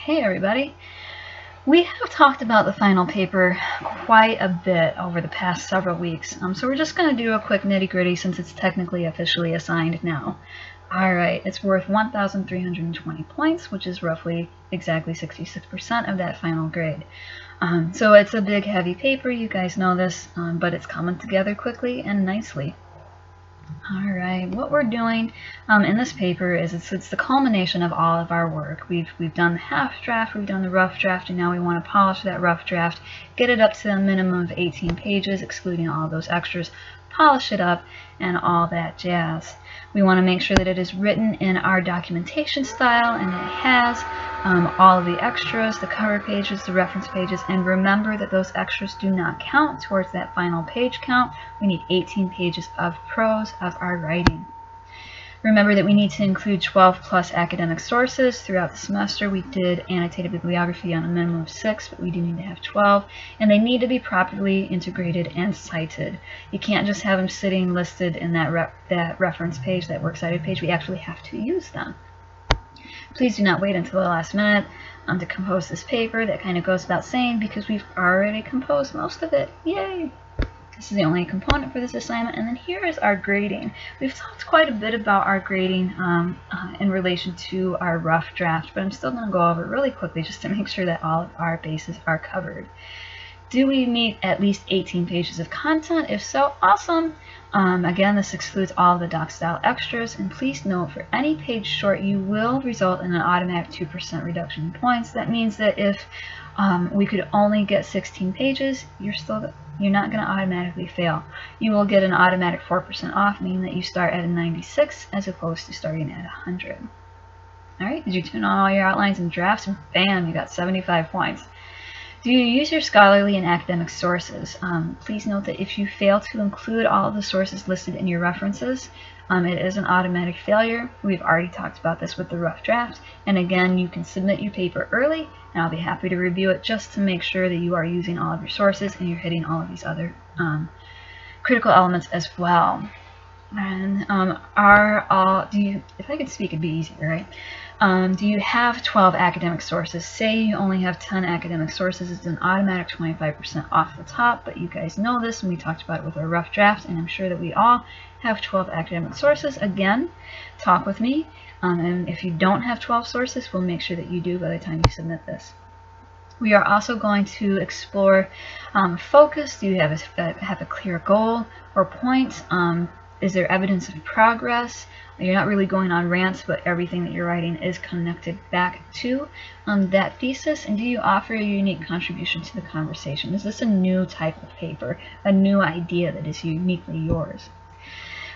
Hey everybody! We have talked about the final paper quite a bit over the past several weeks, so we're just going to do a quick nitty-gritty since it's technically officially assigned now. Alright, it's worth 1,320 points, which is roughly exactly 66% of that final grade. So it's a big heavy paper, you guys know this, but it's coming together quickly and nicely. Alright, what we're doing in this paper is it's the culmination of all of our work. We've done the half draft, we've done the rough draft, and now we want to polish that rough draft, get it up to a minimum of 18 pages, excluding all those extras, polish it up, and all that jazz. We want to make sure that it is written in our documentation style and it has all of the extras, the cover pages, the reference pages, and remember that those extras do not count towards that final page count. We need 18 pages of prose of our writing. Remember that we need to include 12 plus academic sources throughout the semester. We did annotated bibliography on a minimum of 6, but we do need to have 12, and they need to be properly integrated and cited. You can't just have them sitting listed in that reference page, that works cited page. We actually have to use them. Please do not wait until the last minute to compose this paper. That kind of goes without saying because we've already composed most of it. Yay! This is the only component for this assignment, and then here is our grading. We've talked quite a bit about our grading in relation to our rough draft, but I'm still going to go over it really quickly just to make sure that all of our bases are covered. Do we meet at least 18 pages of content? If so, awesome. Again, this excludes all of the doc style extras, and please note for any page short you will result in an automatic 2% reduction in points. That means that if we could only get 16 pages, you're not going to automatically fail. You will get an automatic 4% off, meaning that you start at a 96 as opposed to starting at 100. Alright, did you turn on all your outlines and drafts? And bam, you got 75 points. Do you use your scholarly and academic sources? Please note that if you fail to include all of the sources listed in your references, it is an automatic failure. We've already talked about this with the rough draft, and again, you can submit your paper early, and I'll be happy to review it just to make sure that you are using all of your sources and you're hitting all of these other critical elements as well. And if I could speak, it'd be easier, right? Do you have 12 academic sources? Say you only have 10 academic sources, it's an automatic 25% off the top, but you guys know this, and we talked about it with our rough draft, and I'm sure that we all have 12 academic sources. Again, talk with me, and if you don't have 12 sources, we'll make sure that you do by the time you submit this. We are also going to explore focus. Do you have a clear goal or point? Is there evidence of progress? You're not really going on rants, but everything that you're writing is connected back to that thesis. And do you offer a unique contribution to the conversation? Is this a new type of paper, a new idea that is uniquely yours?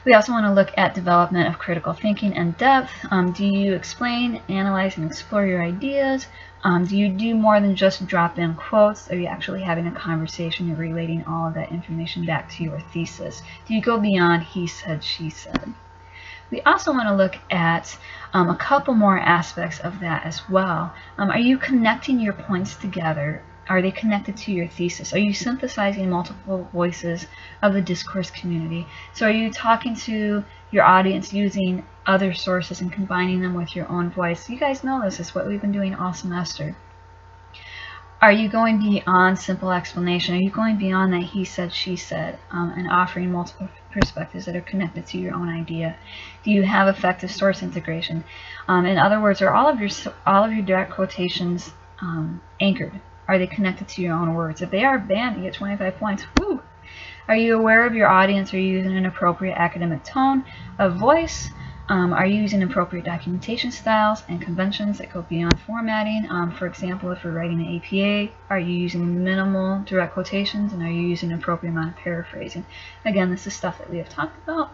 We also want to look at development of critical thinking and depth. Do you explain, analyze, and explore your ideas? Do you do more than just drop in quotes? Are you actually having a conversation? You're relating all of that information back to your thesis. Do you go beyond he said, she said? We also want to look at a couple more aspects of that as well. Are you connecting your points together? Are they connected to your thesis? Are you synthesizing multiple voices of the discourse community? So are you talking to your audience using other sources and combining them with your own voice? You guys know this is what we've been doing all semester. Are you going beyond simple explanation? Are you going beyond that he said, she said, and offering multiple perspectives that are connected to your own idea? Do you have effective source integration? In other words, are all of your direct quotations anchored? Are they connected to your own words? If they are, bam, you get 25 points. Woo! Are you aware of your audience? Are you using an appropriate academic tone of voice? Are you using appropriate documentation styles and conventions that go beyond formatting? For example, if we're writing an APA, are you using minimal direct quotations, and are you using an appropriate amount of paraphrasing? Again, this is stuff that we have talked about.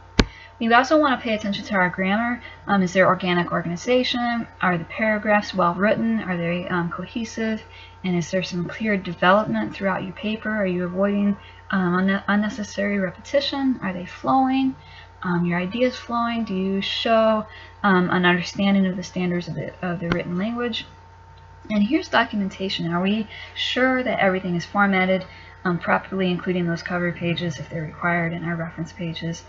We also want to pay attention to our grammar. Is there organic organization? Are the paragraphs well written? Are they cohesive? And is there some clear development throughout your paper? Are you avoiding unnecessary repetition? Are they flowing? Your ideas flowing? Do you show an understanding of the standards of the written language? And here's documentation. Are we sure that everything is formatted properly, including those cover pages if they're required and our reference pages?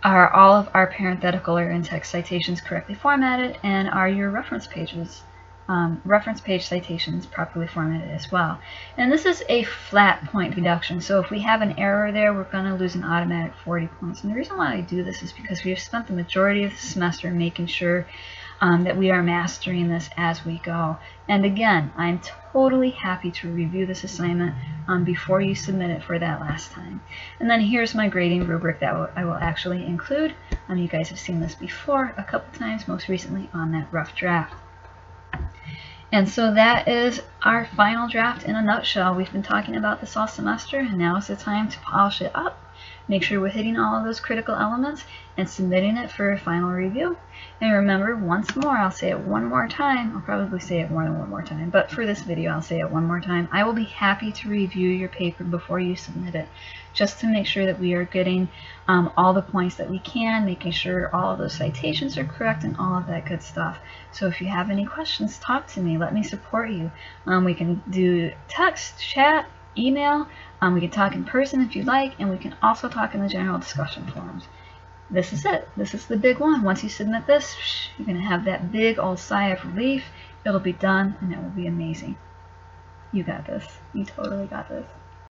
Are all of our parenthetical or in-text citations correctly formatted? And are your reference pages reference page citations properly formatted as well. And this is a flat point deduction, so if we have an error there, we're going to lose an automatic 40 points. And the reason why I do this is because we've spent the majority of the semester making sure that we are mastering this as we go. And again, I'm totally happy to review this assignment before you submit it for that last time. And then here's my grading rubric that I will actually include. You guys have seen this before a couple times, most recently on that rough draft. And so that is our final draft in a nutshell. We've been talking about this all semester, and now is the time to polish it up, make sure we're hitting all of those critical elements, and submitting it for a final review. And remember, once more, I'll say it one more time. I'll probably say it more than one more time, but for this video, I'll say it one more time. I will be happy to review your paper before you submit it, just to make sure that we are getting all the points that we can, making sure all of those citations are correct and all of that good stuff. So if you have any questions, talk to me. Let me support you. We can do text, chat, email. We can talk in person if you'd like, and we can also talk in the general discussion forums. This is it. This is the big one. Once you submit this, you're going to have that big old sigh of relief. It'll be done, and it will be amazing. You got this. You totally got this.